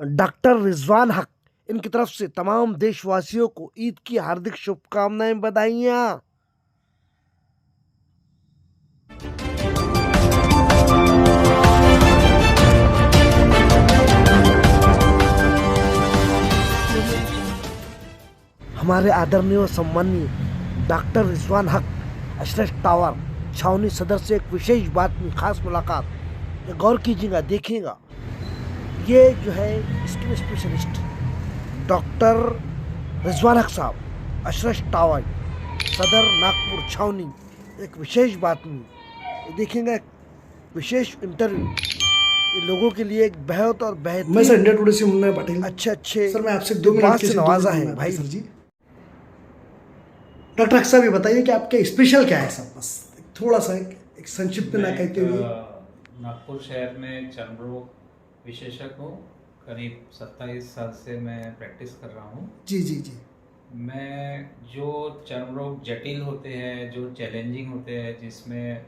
Doctor Rizwan हक, इनकी तरफ से तमाम देशवासियों को ईद की हार्दिक शुभकामनाएं, बधाइयाँ। हमारे आदरणीय और सम्मानीय डॉक्टर रिजवान हक, अशरफ टावर, छावनी सदर से एक विशेष बात में खास मुलाकात। ये गौर कीजिएगा, देखिएगा, ये जो है स्किन स्पेशलिस्ट डॉक्टर रिजवान हक साहब, अशरफ टावर, सदर नागपुर छावनी, एक विशेष बात में देखेंगे, एक विशेष इंटरव्यू। ये लोगों के लिए एक बेहद और बेहद। मैं सर इंडिया टुडे से मुन्ना पटेल। अच्छे सर मैं आपसे 2 मिनट से नवाजा है भाई। सर जी डॉक्टर हक साहब, ये बताइए कि आपके स्पेशल क्या है सर, बस थोड़ा सा एक संक्षिप्त में ना कहते हुए। नागपुर शहर में चर्म रोग विशेषज्ञ हूँ। करीब 27 साल से मैं प्रैक्टिस कर रहा हूँ। जी जी जी। मैं जो चर्म रोग जटिल होते हैं, जो चैलेंजिंग होते हैं, जिसमें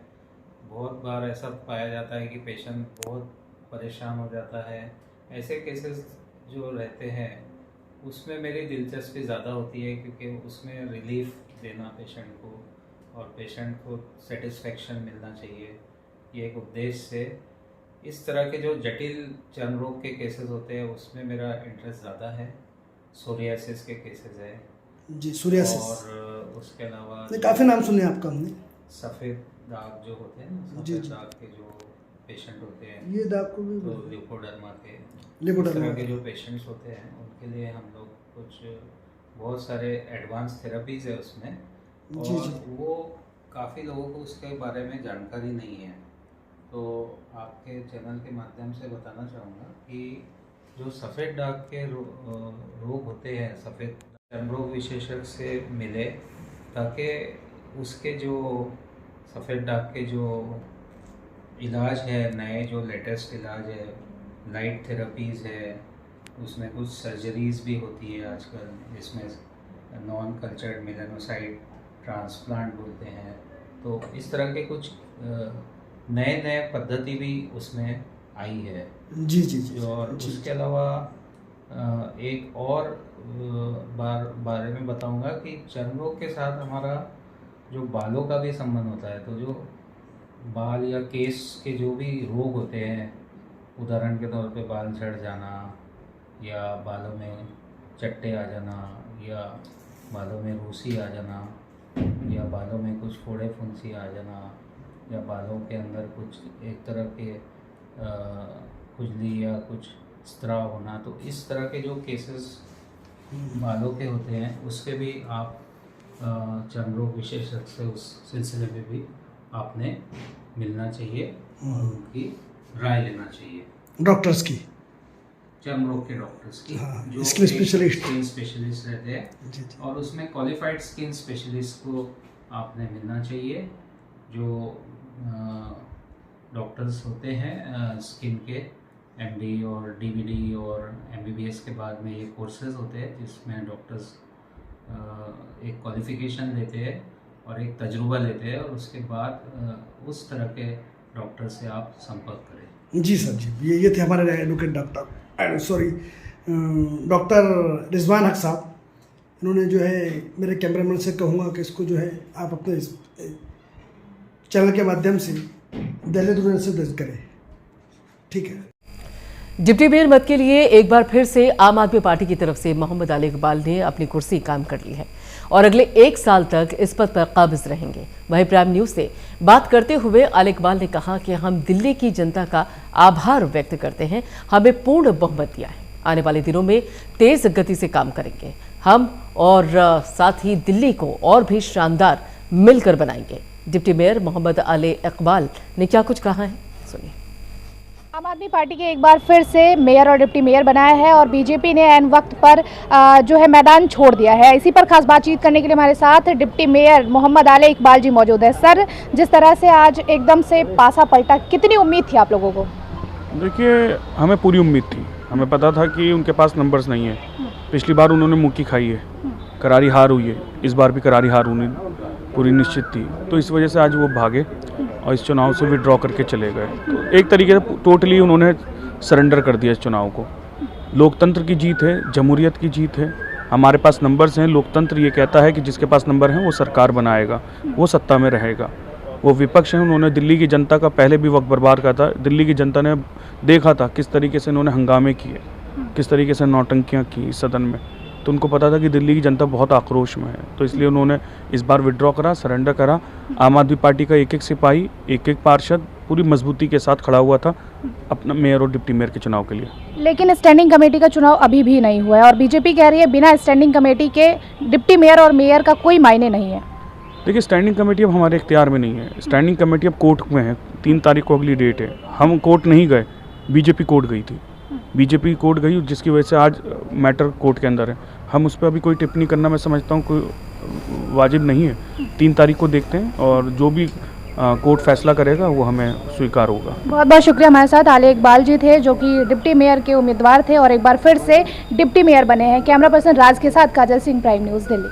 बहुत बार ऐसा पाया जाता है कि पेशेंट बहुत परेशान हो जाता है, ऐसे केसेस जो रहते हैं उसमें मेरी दिलचस्पी ज़्यादा होती है, क्योंकि उसमें रिलीफ देना पेशेंट को और पेशेंट को सेटिस्फेक्शन मिलना चाहिए, ये एक उद्देश्य से इस तरह के जो जटिल चर्म रोग के केसेस होते हैं उसमें मेरा इंटरेस्ट ज़्यादा है। सोरियासिस के केसेस है जी, सोरियासिस, और उसके अलावा काफ़ी नाम सुने आपका हमने। सफ़ेद दाग जो होते हैं ना, जी, सफ़ेद जी। दाग के जो पेशेंट होते हैं, ये दाग को भी तो लिपोडर्मा के लिपोडर्मा इस तरह के जो पेशेंट्स होते हैं उनके लिए हम लोग कुछ बहुत सारे एडवांस थेरेपीज़ है उसमें, जी, और जी। वो काफ़ी लोगों को उसके बारे में जानकारी नहीं है। तो आपके चैनल के माध्यम से बताना चाहूँगा कि जो सफ़ेद दाग के रोग होते हैं, सफ़ेद चर्म रोग विशेषज्ञ से मिले, ताकि उसके जो सफ़ेद दाग के जो इलाज है, नए जो लेटेस्ट इलाज है, लाइट थेरेपीज़ है, उसमें कुछ सर्जरीज़ भी होती है आजकल, जिसमें नॉन कल्चर्ड मेलानोसाइट ट्रांसप्लांट बोलते हैं। तो इस तरह के कुछ नए नए पद्धति भी उसमें आई है। जी जी जी। और जी, उसके अलावा एक और बारे में बताऊंगा कि चर्म रोग के साथ हमारा जो बालों का भी संबंध होता है। तो जो बाल या केस के जो भी रोग होते हैं, उदाहरण के तौर पे बाल झड़ जाना, या बालों में चट्टे आ जाना, या बालों में रूसी आ जाना, या बालों में कुछ फोड़े फुंसी आ जाना, या बालों के अंदर कुछ एक तरह के खुजली या कुछ स्त्राव होना, तो इस तरह के जो केसेस बालों के होते हैं उसके भी आप चर्म रोग विशेषज्ञ से उस सिलसिले में भी आपने मिलना चाहिए और उनकी राय लेना चाहिए, डॉक्टर्स की, चर्म रोग के डॉक्टर्स की। हाँ, जो स्किन स्पेशलिस्ट। स्किन स्पेशलिस्ट रहते हैं जी जी। और उसमें क्वालिफाइड स्किन स्पेशलिस्ट को आपने मिलना चाहिए, जो डॉक्टर्स होते हैं स्किन के, एमडी और डीबीडी और एमबीबीएस के बाद में ये कोर्सेज होते हैं, जिसमें डॉक्टर्स एक क्वालिफिकेशन लेते हैं और एक तजुर्बा लेते हैं, और उसके बाद उस तरह के डॉक्टर से आप संपर्क करें। जी सर जी, ये थे हमारे एडवोकेट डॉक्टर रिजवान हक साहब। इन्होंने जो है, मेरे कैमरामैन से कहूँगा कि इसको जो है आप अपने चैनल के माध्यम से दिल्ली से दर्ज करें, ठीक है। डिप्टी मेयर मत के लिए एक बार फिर से आम आदमी पार्टी की तरफ से मोहम्मद अली इकबाल ने अपनी कुर्सी काम कर ली है और अगले 1 साल तक इस पद पर काबिज रहेंगे। वहीं प्राइम न्यूज से बात करते हुए अली इकबाल ने कहा कि हम दिल्ली की जनता का आभार व्यक्त करते हैं, हमें पूर्ण बहुमत दिया है। आने वाले दिनों में तेज गति से काम करेंगे हम, और साथ ही दिल्ली को और भी शानदार मिलकर बनाएंगे। डिप्टी मेयर मोहम्मद अली इकबाल ने क्या कुछ कहा है, सुनिए। आम आदमी पार्टी के एक बार फिर से मेयर और डिप्टी मेयर बनाया है और बीजेपी ने ऐन वक्त पर जो है मैदान छोड़ दिया है। इसी पर खास बातचीत करने के लिए हमारे साथ डिप्टी मेयर मोहम्मद अली इकबाल जी मौजूद है। सर, जिस तरह से आज एकदम से पासा पलटा, कितनी उम्मीद थी आप लोगों को? देखिए, हमें पूरी उम्मीद थी। हमें पता था कि उनके पास नंबर्स नहीं है। पिछली बार उन्होंने मुक्की खाई है, करारी हार हुई है, इस बार भी करारी हार होनी पूरी निश्चित थी। तो इस वजह से आज वो भागे और इस चुनाव से विड्रॉ करके चले गए। तो एक तरीके से टोटली उन्होंने सरेंडर कर दिया इस चुनाव को। लोकतंत्र की जीत है, जमहूरियत की जीत है। हमारे पास नंबर्स हैं। लोकतंत्र ये कहता है कि जिसके पास नंबर है वो सरकार बनाएगा, वो सत्ता में रहेगा। वो विपक्ष है, उन्होंने दिल्ली की जनता का पहले भी वक्त बर्बाद करा था। दिल्ली की जनता ने देखा था किस तरीके से इन्होंने हंगामे किए, किस तरीके से नौटंकियाँ की सदन में। तो उनको पता था कि दिल्ली की जनता बहुत आक्रोश में है, तो इसलिए उन्होंने इस बार विड्रॉ करा, सरेंडर करा। आम आदमी पार्टी का एक एक सिपाही, एक एक पार्षद पूरी मजबूती के साथ खड़ा हुआ था अपना मेयर और डिप्टी मेयर के चुनाव के लिए। लेकिन स्टैंडिंग कमेटी का चुनाव अभी भी नहीं हुआ है और बीजेपी कह रही है बिना स्टैंडिंग कमेटी के डिप्टी मेयर और मेयर का कोई मायने नहीं है। देखिए, स्टैंडिंग कमेटी अब हमारे इख्तियार में नहीं है। स्टैंडिंग कमेटी अब कोर्ट में है। 3 तारीख को अगली डेट है। हम कोर्ट नहीं गए, बीजेपी कोर्ट गई थी। बीजेपी कोर्ट गई, जिसकी वजह से आज मैटर कोर्ट के अंदर है। हम उस पर अभी कोई टिप्पणी करना, मैं समझता हूँ, कोई वाजिब नहीं है। 3 तारीख को देखते हैं और जो भी कोर्ट फैसला करेगा वो हमें स्वीकार होगा। बहुत बहुत शुक्रिया। हमारे साथ आले इकबाल जी थे जो कि डिप्टी मेयर के उम्मीदवार थे और एक बार फिर से डिप्टी मेयर बने हैं। कैमरा पर्सन राज के साथ काजल सिंह, प्राइम न्यूज़, दिल्ली।